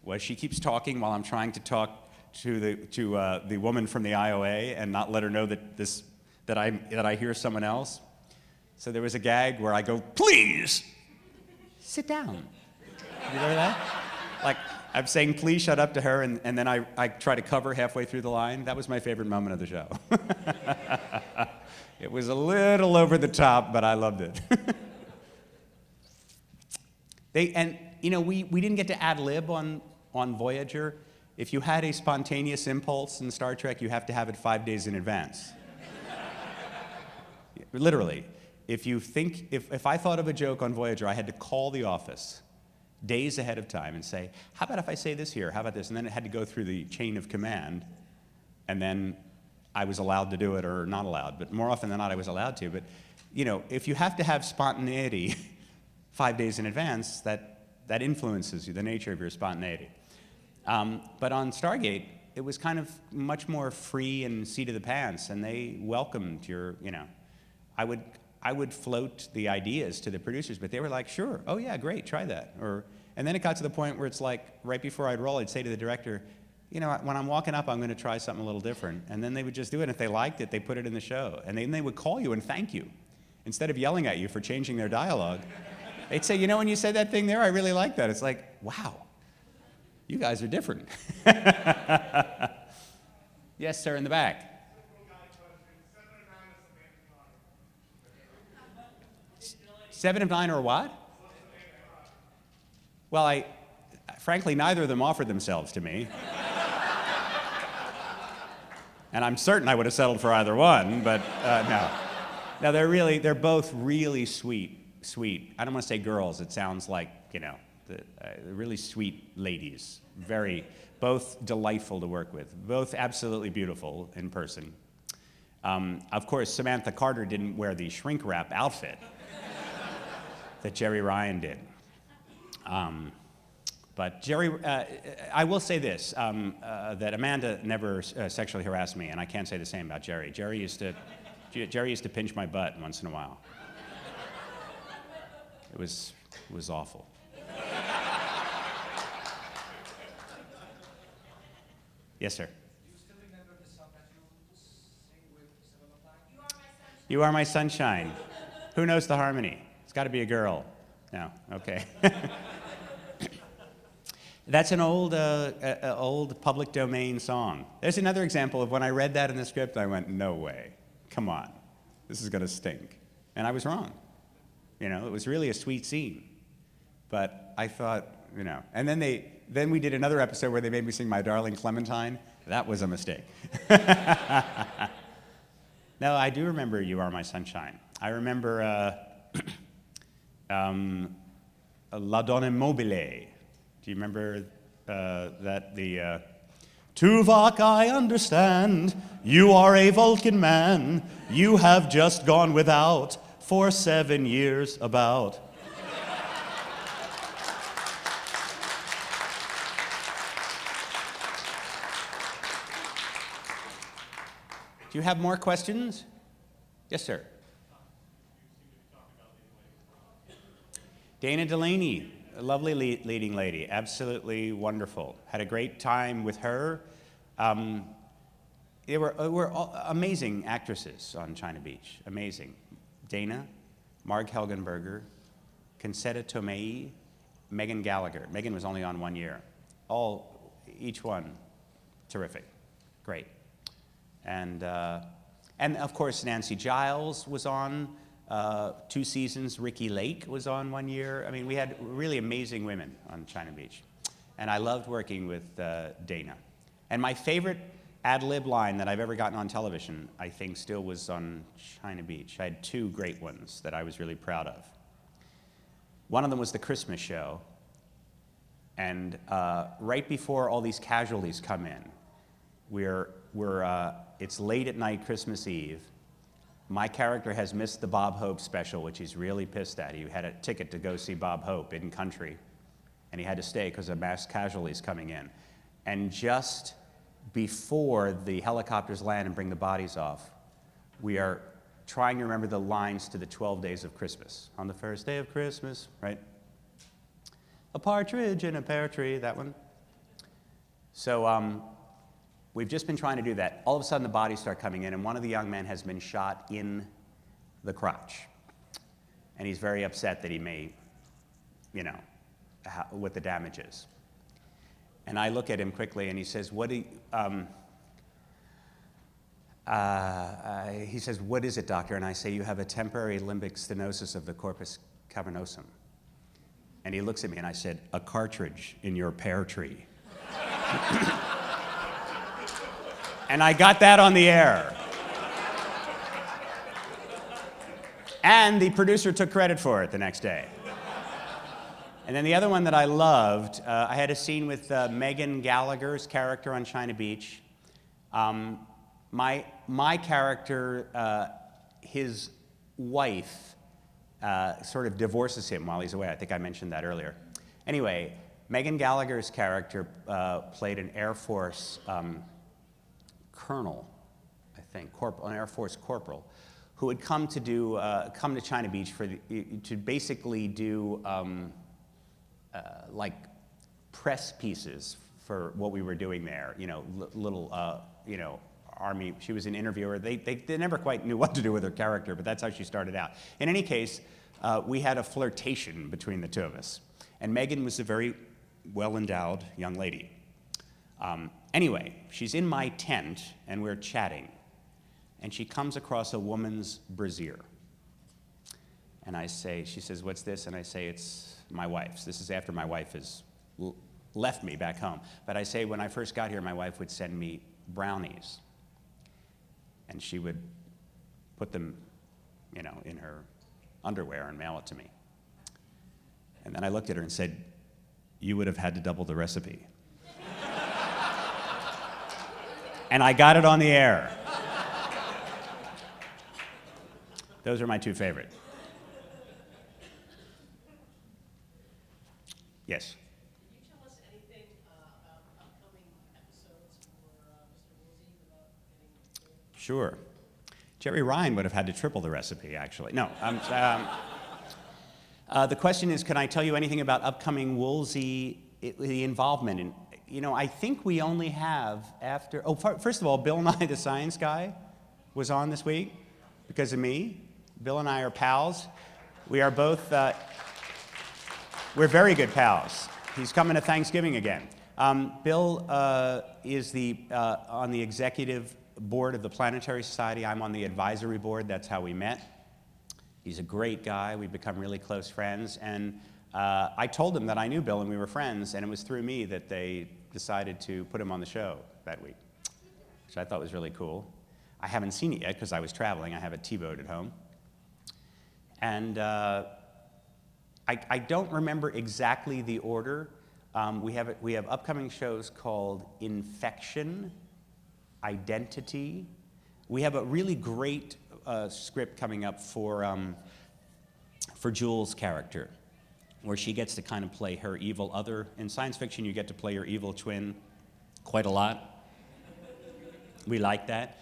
Speaker 1: was she keeps talking while I'm trying to talk to the woman from the IOA and not let her know that I hear someone else. So there was a gag where I go, please sit down. You remember that? Like, I'm saying, please shut up to her, and then I try to cover halfway through the line. That was my favorite moment of the show. It was a little over the top, but I loved it. We didn't get to ad lib on Voyager. If you had a spontaneous impulse in Star Trek, you have to have it 5 days in advance. Literally. If I thought of a joke on Voyager, I had to call the office days ahead of time and say, how about if I say this here? How about this? And then it had to go through the chain of command, and then I was allowed to do it or not allowed. But more often than not, I was allowed to. But, if you have to have spontaneity 5 days in advance, that influences you, the nature of your spontaneity. But on Stargate, it was kind of much more free and seat of the pants, and they welcomed your, I would float the ideas to the producers, but they were like, sure, oh yeah, great, try that. And then it got to the point where it's like, right before I'd roll, I'd say to the director, you know, when I'm walking up, I'm going to try something a little different. And then they would just do it. If they liked it, they put it in the show. And then they would call you and thank you. Instead of yelling at you for changing their dialogue, they'd say, you know, when you said that thing there, I really like that. It's like, wow, you guys are different. Yes, sir, in the back. Seven of Nine or what? Well, frankly, neither of them offered themselves to me. And I'm certain I would have settled for either one, but no. No, they're both really sweet. I don't want to say girls, it sounds like, you know, really sweet ladies. Both delightful to work with. Both absolutely beautiful in person. Of course, Samantha Carter didn't wear the shrink wrap outfit that Jerry Ryan did. But Jerry, I will say this, that Amanda never sexually harassed me, and I can't say the same about Jerry. Jerry used to pinch my butt once in a while. It was awful. Yes, sir.
Speaker 6: You still remember the song that you sing with Seven of Nine?
Speaker 1: You Are My Sunshine. Who knows the harmony? It's got to be a girl. No, okay. That's an old public domain song. There's another example of when I read that in the script, I went, no way, come on, this is gonna stink. And I was wrong. You know, it was really a sweet scene. But I thought, you know, and then we did another episode where they made me sing My Darling Clementine. That was a mistake. No, I do remember You Are My Sunshine. I remember La Donna Mobile. Do you remember that Tuvok, I understand, you are a Vulcan man. You have just gone without for 7 years about. Do you have more questions? Yes, sir. Dana Delaney. A lovely leading lady, absolutely wonderful. Had a great time with her. They were all amazing actresses on China Beach, amazing. Dana, Marg Helgenberger, Concetta Tomei, Megan Gallagher. Megan was only on 1 year. Each one, terrific, great. And of course Nancy Giles was on 2 seasons. Ricky Lake was on 1 year. I mean, we had really amazing women on China Beach. And I loved working with Dana. And my favorite ad-lib line that I've ever gotten on television, I think, still was on China Beach. I had 2 great ones that I was really proud of. One of them was the Christmas show. And right before all these casualties come in, it's late at night, Christmas Eve. My character has missed the Bob Hope special, which he's really pissed at. He had a ticket to go see Bob Hope in country, and he had to stay because of mass casualties coming in. And just before the helicopters land and bring the bodies off, we are trying to remember the lines to the 12 Days of Christmas. On the first day of Christmas, right? A partridge in a pear tree, that one. So we've just been trying to do that. All of a sudden, the bodies start coming in, and one of the young men has been shot in the crotch. And he's very upset that he may, you know, what the damage is. And I look at him quickly, and he says, he says, what is it, doctor? And I say, you have a temporary limbic stenosis of the corpus cavernosum. And he looks at me, and I said, a cartridge in your pear tree. And I got that on the air. And the producer took credit for it the next day. And then the other one that I loved, I had a scene with Megan Gallagher's character on China Beach. My character, his wife, sort of divorces him while he's away. I think I mentioned that earlier. Anyway, Megan Gallagher's character played an Air Force colonel, I think, an Air Force corporal, who had come to China Beach to basically do like press pieces for what we were doing there. You know, little, you know, Army. She was an interviewer. They never quite knew what to do with her character, but that's how she started out. In any case, we had a flirtation between the two of us. And Megan was a very well-endowed young lady. Anyway, she's in my tent, and we're chatting. And she comes across a woman's brassiere. And I say, she says, what's this? And I say, it's my wife's. This is after my wife has left me back home. But I say, when I first got here, my wife would send me brownies. And she would put them, you know, in her underwear and mail it to me. And then I looked at her and said, you would have had to double the recipe. And I got it on the air. Those are my two favorite. Yes?
Speaker 7: Can you tell us anything about upcoming episodes for Mr. Woolsey without getting...
Speaker 1: Sure. Jerry Ryan would have had to triple the recipe, actually. No. The question is, can I tell you anything about upcoming Woolsey, the involvement in, you know, I think we only have after, oh, first of all, Bill Nye the Science Guy was on this week because of me. Bill and I are pals. We are both, we're very good pals. He's coming to Thanksgiving again. Bill is on the executive board of the Planetary Society. I'm on the advisory board. That's how we met. He's a great guy. We've become really close friends. And I told him that I knew Bill and we were friends, and it was through me that they decided to put him on the show that week, which I thought was really cool. I haven't seen it yet because I was traveling. I have a TiVo at home. And I don't remember exactly the order. We have upcoming shows called Infection, Identity. We have a really great script coming up for Jules' character, where she gets to kind of play her evil other. In science fiction, you get to play your evil twin quite a lot. We like that.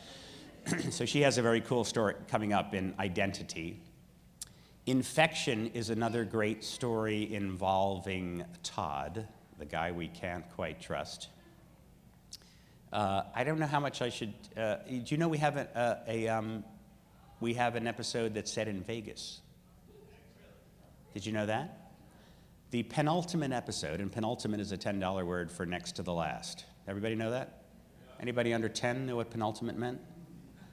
Speaker 1: So she has a very cool story coming up in Identity. Infection is another great story involving Todd, the guy we can't quite trust. I don't know how much I should. Do you know we have we have an episode that's set in Vegas? Did you know that? The penultimate episode, and penultimate is a $10 word for next to the last. Everybody know that? Anybody under 10 know what penultimate meant?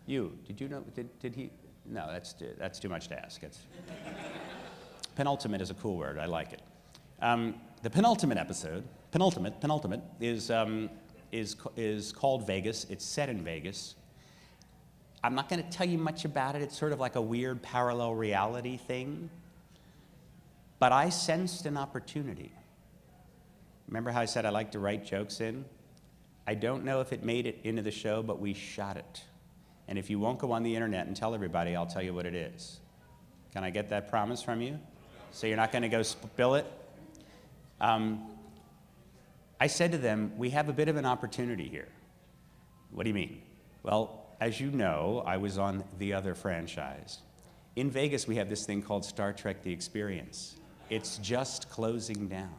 Speaker 1: You, did you know? Did he? No, that's too much to ask. Penultimate is a cool word. I like it. The penultimate episode, penultimate is called Vegas. It's set in Vegas. I'm not going to tell you much about it. It's sort of like a weird parallel reality thing. But I sensed an opportunity. Remember how I said I like to write jokes in? I don't know if it made it into the show, but we shot it. And if you won't go on the internet and tell everybody, I'll tell you what it is. Can I get that promise from you? So you're not going to go spill it? I said to them, we have a bit of an opportunity here. What do you mean? Well, as you know, I was on the other franchise. In Vegas, we have this thing called Star Trek: The Experience. It's just closing down.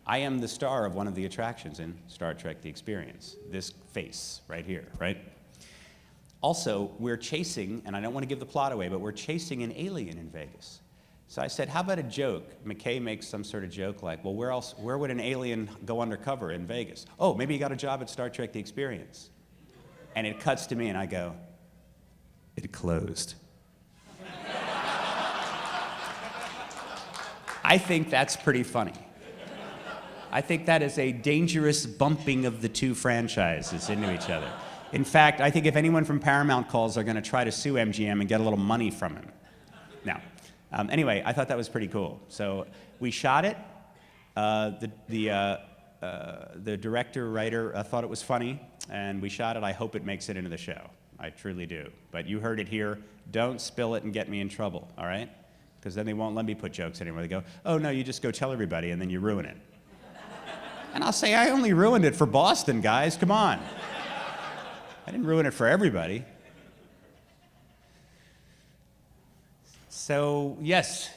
Speaker 1: I am the star of one of the attractions in Star Trek: The Experience. This face right here, right? Also, we're chasing, and I don't want to give the plot away, but we're chasing an alien in Vegas. So I said, how about a joke? McKay makes some sort of joke like, well, where would an alien go undercover in Vegas? Oh, maybe he got a job at Star Trek: The Experience. And it cuts to me, and I go, it closed. I think that's pretty funny. I think that is a dangerous bumping of the two franchises into each other. In fact, I think if anyone from Paramount calls, they're going to try to sue MGM and get a little money from him. Now, anyway, I thought that was pretty cool. So we shot it. The director, writer thought it was funny, and we shot it. I hope it makes it into the show. I truly do. But you heard it here. Don't spill it and get me in trouble, all right? Because then they won't let me put jokes anymore. They go, oh, no, you just go tell everybody, and then you ruin it. And I'll say, I only ruined it for Boston, guys. Come on. I didn't ruin it for everybody. So, yes.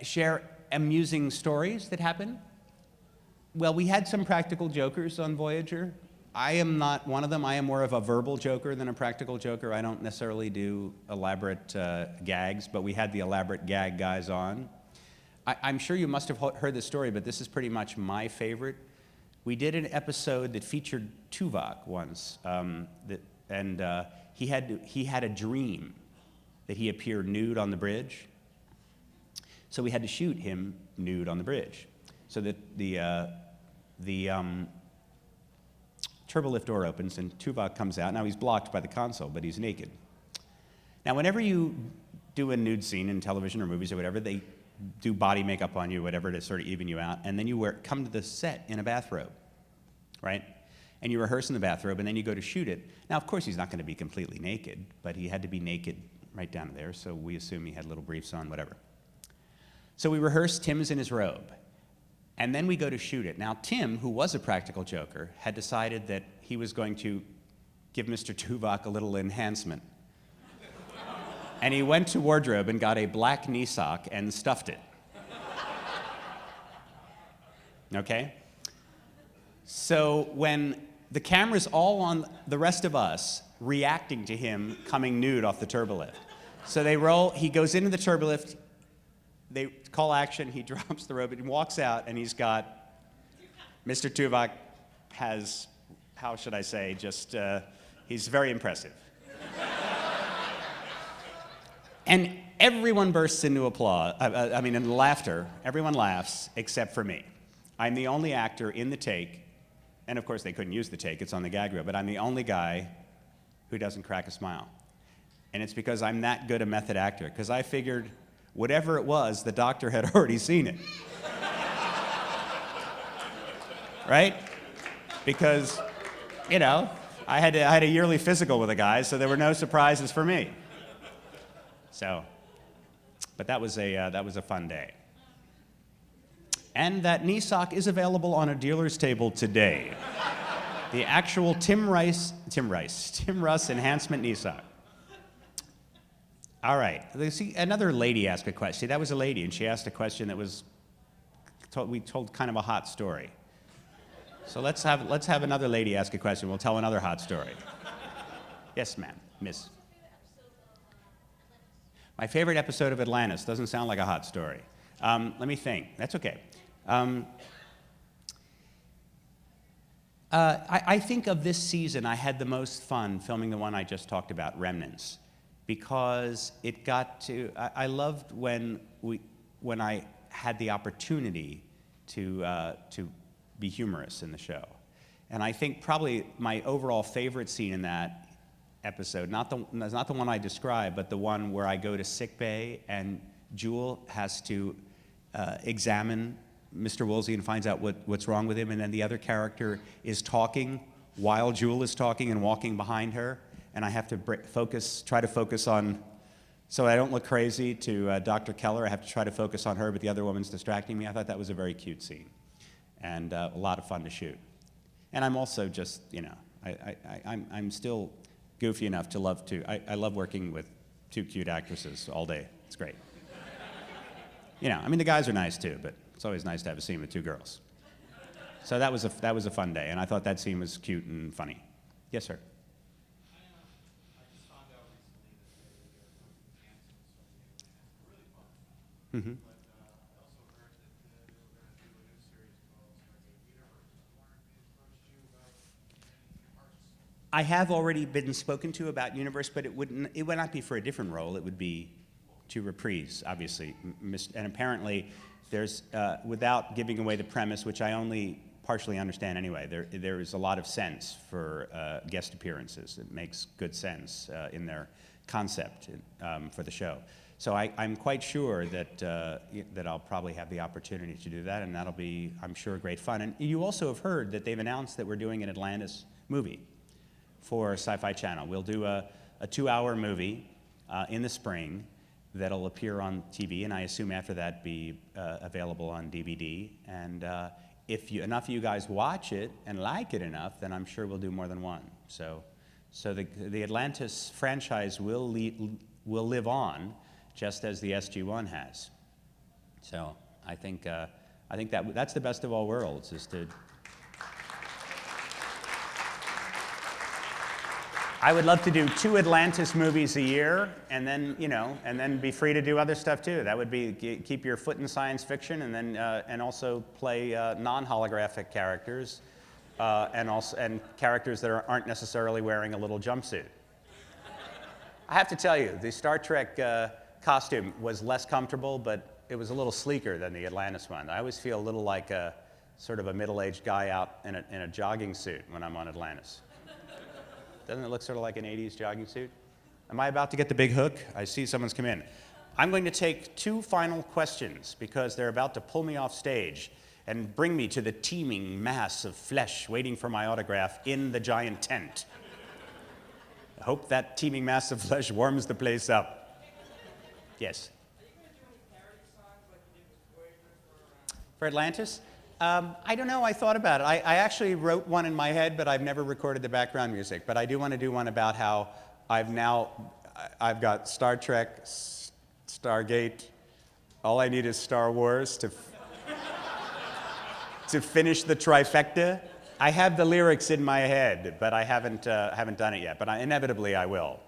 Speaker 1: share amusing stories that happen. Well, we had some practical jokers on Voyager. I am not one of them. I am more of a verbal joker than a practical joker. I don't necessarily do elaborate gags, but we had the elaborate gag guys on. I'm sure you must have heard this story, but this is pretty much my favorite. We did an episode that featured Tuvok once, he had a dream that he appeared nude on the bridge. So we had to shoot him nude on the bridge, so that the turbolift door opens and Tuvok comes out. Now he's blocked by the console, but he's naked. Now, whenever you do a nude scene in television or movies or whatever, they do body makeup on you, whatever, to sort of even you out, and then you come to the set in a bathrobe, right? And you rehearse in the bathrobe, and then you go to shoot it. Now, of course, he's not going to be completely naked, but he had to be naked right down there, so we assume he had little briefs on, whatever. So we rehearsed, Tim's in his robe, and then we go to shoot it. Now, Tim, who was a practical joker, had decided that he was going to give Mr. Tuvok a little enhancement. And he went to wardrobe and got a black knee sock and stuffed it. Okay? So when the camera's all on the rest of us reacting to him coming nude off the turbolift. So they roll, he goes into the turbolift, they call action, he drops the robe and walks out, and he's got, Mr. Tuvok has, how should I say, just, he's very impressive. And everyone bursts into applause, in laughter. Everyone laughs except for me. I'm the only actor in the take, and of course they couldn't use the take, it's on the gag reel, but I'm the only guy who doesn't crack a smile. And it's because I'm that good a method actor, because I figured whatever it was, the doctor had already seen it. Right? Because, you know, I had a yearly physical with a guy, so there were no surprises for me. So, but that was a fun day. And that knee sock is available on a dealer's table today. The actual Tim Russ enhancement knee sock. All right. See, another lady asked a question. See, that was a lady, and she asked a question that was we told kind of a hot story. So let's have another lady ask a question. We'll tell another hot story. Yes, ma'am, miss. My favorite episode of Atlantis doesn't sound like a hot story. Let me think. That's okay. I think of this season, I had the most fun filming the one I just talked about, Remnants, because it got to. I loved when I had the opportunity to be humorous in the show, and I think probably my overall favorite scene in that episode, not the one I described, but the one where I go to sickbay and Jewel has to examine Mr. Woolsey and finds out what's wrong with him, and then the other character is talking while Jewel is talking and walking behind her, and I have to try to focus on, so I don't look crazy to Dr. Keller. I have to try to focus on her, but the other woman's distracting me. I thought that was a very cute scene, and a lot of fun to shoot. And I'm also just, you know, I'm still goofy enough to love to. I love working with two cute actresses all day. It's great. You know, I mean, the guys are nice too, but it's always nice to have a scene with two girls. So that was a fun day, and I thought that scene was cute and funny. Yes, sir.
Speaker 6: I just found out recently that they're canceled, so really fun.
Speaker 1: Mm-hmm.
Speaker 6: But I also heard that they were going to do a new series called STARGATE Universe. I wondered if they approached you about any parts.
Speaker 1: I have already been spoken to about Universe, but it would not be for a different role. It would be to reprise, obviously. And apparently, there's, without giving away the premise, which I only partially understand anyway, there is a lot of sense for guest appearances. It makes good sense in their concept for the show. So I'm quite sure that I'll probably have the opportunity to do that, and that'll be, I'm sure, great fun. And you also have heard that they've announced that we're doing an Atlantis movie for Sci-Fi Channel. We'll do a 2-hour movie in the spring that'll appear on TV, and I assume after that be available on DVD. And if enough of you guys watch it and like it enough, then I'm sure we'll do more than one. So the Atlantis franchise will live on, just as the SG1 has. So I think that's the best of all worlds, is to. I would love to do 2 Atlantis movies a year, and then and then be free to do other stuff too. That would be keep your foot in science fiction, and then and also play non-holographic characters, and characters that aren't necessarily wearing a little jumpsuit. I have to tell you, the Star Trek costume was less comfortable, but it was a little sleeker than the Atlantis one. I always feel a little like a sort of a middle-aged guy out in a jogging suit when I'm on Atlantis. Doesn't it look sort of like an 80s jogging suit? Am I about to get the big hook? I see someone's come in. I'm going to take 2 final questions because they're about to pull me off stage and bring me to the teeming mass of flesh waiting for my autograph in the giant tent. I hope that teeming mass of flesh warms the place up. Yes?
Speaker 6: Are you going to do any parody songs like you did with Voyager
Speaker 1: For Atlantis? I don't know, I thought about it. I actually wrote one in my head, but I've never recorded the background music. But I do want to do one about how I've got Star Trek, Stargate, all I need is Star Wars to finish the trifecta. I have the lyrics in my head, but I haven't done it yet. But inevitably I will.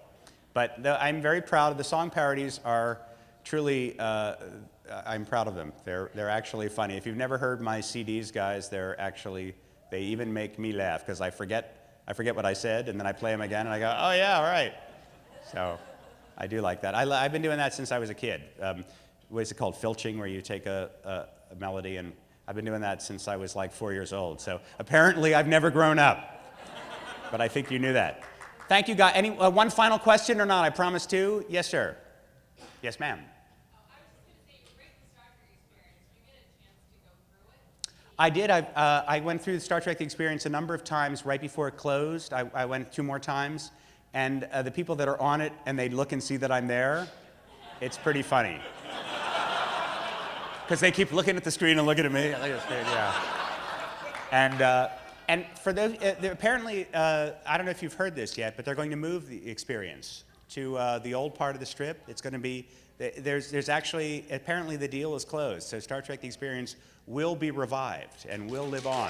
Speaker 1: But I'm very proud of the song parodies. Are truly. I'm proud of them. They're actually funny. If you've never heard my CDs, guys, they even make me laugh because I forget what I said, and then I play them again, and I go, oh yeah, all right. So I do like that. I've been doing that since I was a kid. What is it called? Filching, where you take a melody, and I've been doing that since I was like 4 years old. So apparently I've never grown up, but I think you knew that. Thank you, guys. One final question or not? I promise to. Yes, sir. Yes, ma'am. I did. I went through the Star Trek Experience a number of times right before it closed. I went 2 more times. And the people that are on it, and they look and see that I'm there, it's pretty funny. Because they keep looking at the screen and looking at me. Yeah. And for those, apparently, I don't know if you've heard this yet, but they're going to move the Experience to the old part of the strip. It's going to be, there's actually, apparently the deal is closed. So Star Trek The Experience will be revived and will live on.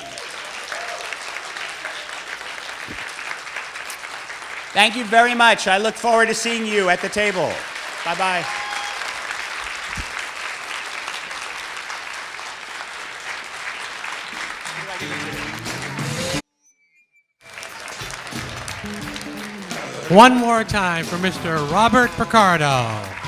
Speaker 1: Thank you very much. I look forward to seeing you at the table. Bye-bye.
Speaker 10: One more time for Mr. Robert Picardo.